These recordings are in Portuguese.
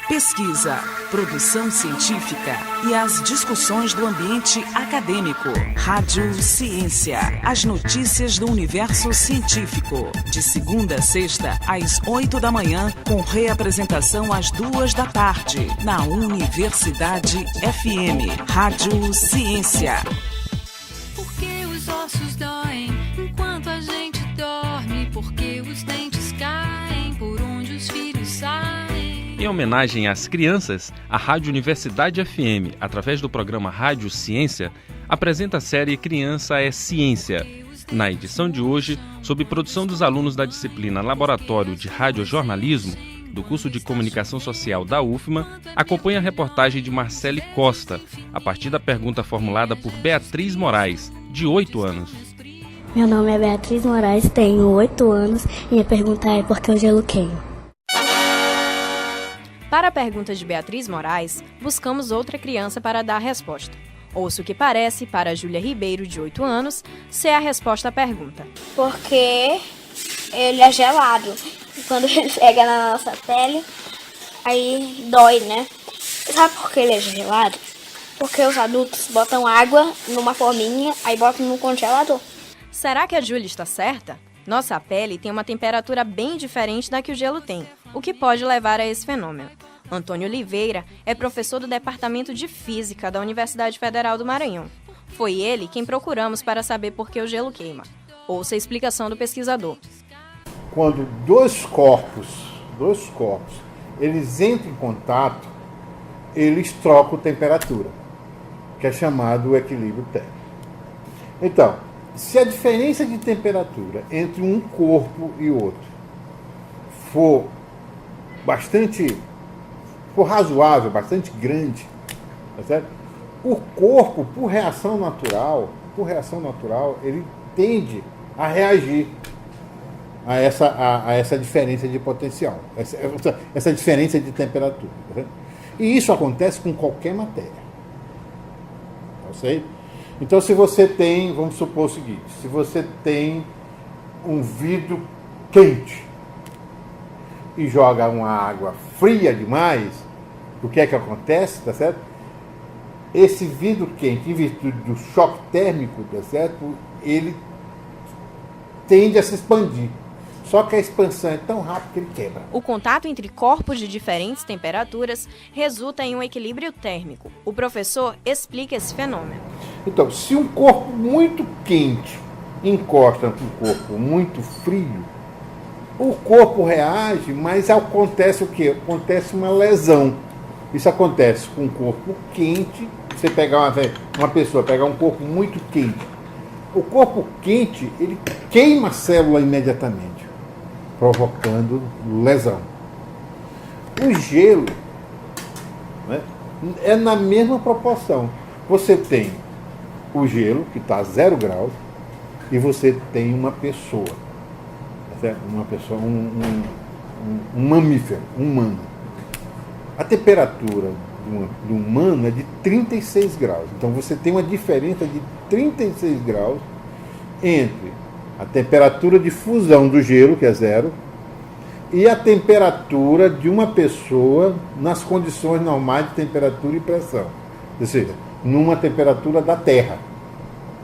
Pesquisa, produção científica e as discussões do ambiente acadêmico. Rádio Ciência. As notícias do universo científico. De segunda a sexta, às 8 da manhã, com reapresentação às 2 da tarde. Na Universidade FM. Rádio Ciência. Por que os ossos doem enquanto a gente dorme? Por que os dentes caem por onde os filhos saem? Em homenagem às crianças, a Rádio Universidade FM, através do programa Rádio Ciência, apresenta a série Criança é Ciência. Na edição de hoje, sob produção dos alunos da disciplina Laboratório de Radiojornalismo, do curso de Comunicação Social da UFMA, acompanha a reportagem de Marcele Costa, a partir da pergunta formulada por Beatriz Moraes, de 8 anos. Meu nome é Beatriz Moraes, tenho 8 anos e minha pergunta é por que o gelo queima? Para a pergunta de Beatriz Moraes, buscamos outra criança para dar a resposta. Ouça o que parece, para Júlia Ribeiro, de 8 anos, ser a resposta à pergunta. Porque ele é gelado. E quando ele pega na nossa pele, aí dói, né? Sabe por que ele é gelado? Porque os adultos botam água numa forminha, aí botam no congelador. Será que a Júlia está certa? Nossa pele tem uma temperatura bem diferente da que o gelo tem, o que pode levar a esse fenômeno. Antônio Oliveira é professor do Departamento de Física da Universidade Federal do Maranhão. Foi ele quem procuramos para saber por que o gelo queima. Ouça a explicação do pesquisador. Quando dois corpos, eles entram em contato, eles trocam temperatura, que é chamado equilíbrio térmico. Então, se a diferença de temperatura entre um corpo e outro for razoável, bastante grande, tá certo? O corpo, por reação natural, ele tende a reagir a essa diferença de potencial, essa diferença de temperatura. Tá certo? E isso acontece com qualquer matéria. Tá certo? Então, se você tem, vamos supor o seguinte, se você tem um vidro quente e joga uma água fria demais, o que é que acontece, tá certo? Esse vidro quente, em virtude do choque térmico, tá certo? Ele tende a se expandir. Só que a expansão é tão rápida que ele quebra. O contato entre corpos de diferentes temperaturas resulta em um equilíbrio térmico. O professor explica esse fenômeno. Então, se um corpo muito quente encosta com um corpo muito frio, o corpo reage, mas acontece o quê? Acontece uma lesão. Isso acontece com um corpo quente. Você pegar uma pessoa, pegar um corpo muito quente. O corpo quente, ele queima a célula imediatamente, provocando lesão. O gelo, né, é na mesma proporção. Você tem o gelo, que está a 0 graus, e você tem uma pessoa, certo? Uma pessoa, um mamífero, um humano. A temperatura do humano é de 36 graus. Então você tem uma diferença de 36 graus entre a temperatura de fusão do gelo, que é 0, e a temperatura de uma pessoa nas condições normais de temperatura e pressão. Ou seja, numa temperatura da Terra.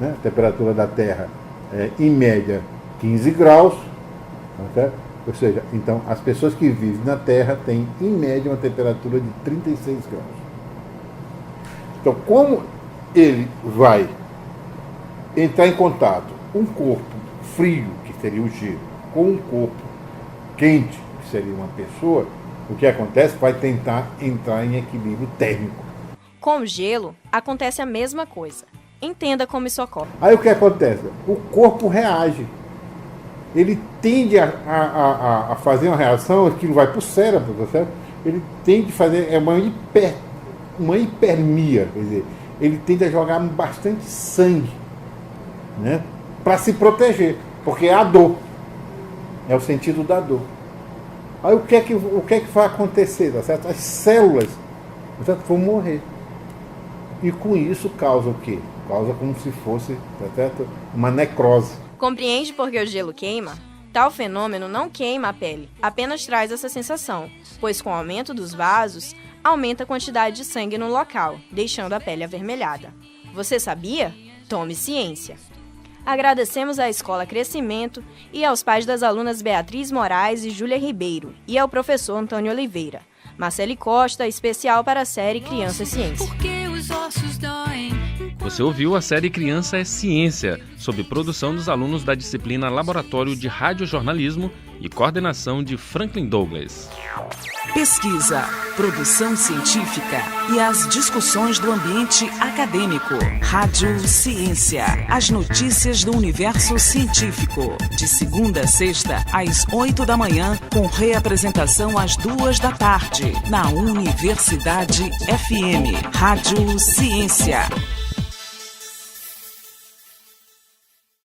Né? A temperatura da Terra é, em média, 15 graus. Okay? Ou seja, então as pessoas que vivem na Terra têm, em média, uma temperatura de 36 graus. Então, como ele vai entrar em contato um corpo frio, que seria o gelo, com um corpo quente, que seria uma pessoa, o que acontece? Vai tentar entrar em equilíbrio térmico. Com o gelo, acontece a mesma coisa. Entenda como isso ocorre. Aí o que acontece? O corpo reage. Ele tende a fazer uma reação, aquilo vai para o cérebro, tá certo? Ele tende a fazer uma hipermia, quer dizer, ele tende a jogar bastante sangue, né? Para se proteger, porque é a dor, é o sentido da dor. Aí o que é que vai acontecer, tá certo? As células, tá certo, vão morrer. E com isso causa o quê? Causa como se fosse, tá certo, uma necrose. Compreende por que o gelo queima? Tal fenômeno não queima a pele, apenas traz essa sensação, pois com o aumento dos vasos, aumenta a quantidade de sangue no local, deixando a pele avermelhada. Você sabia? Tome ciência! Agradecemos à Escola Crescimento e aos pais das alunas Beatriz Moraes e Júlia Ribeiro, e ao professor Antônio Oliveira. Marcele Costa, especial para a série Criança é Ciência. Porque os ossos doem. Você ouviu a série Criança é Ciência, sob produção dos alunos da disciplina Laboratório de Radiojornalismo e coordenação de Franklin Douglas. Pesquisa, produção científica e as discussões do ambiente acadêmico. Rádio Ciência. As notícias do universo científico. De segunda a sexta, às 8 da manhã, com reapresentação às 2 da tarde, na Universidade FM. Rádio Ciência.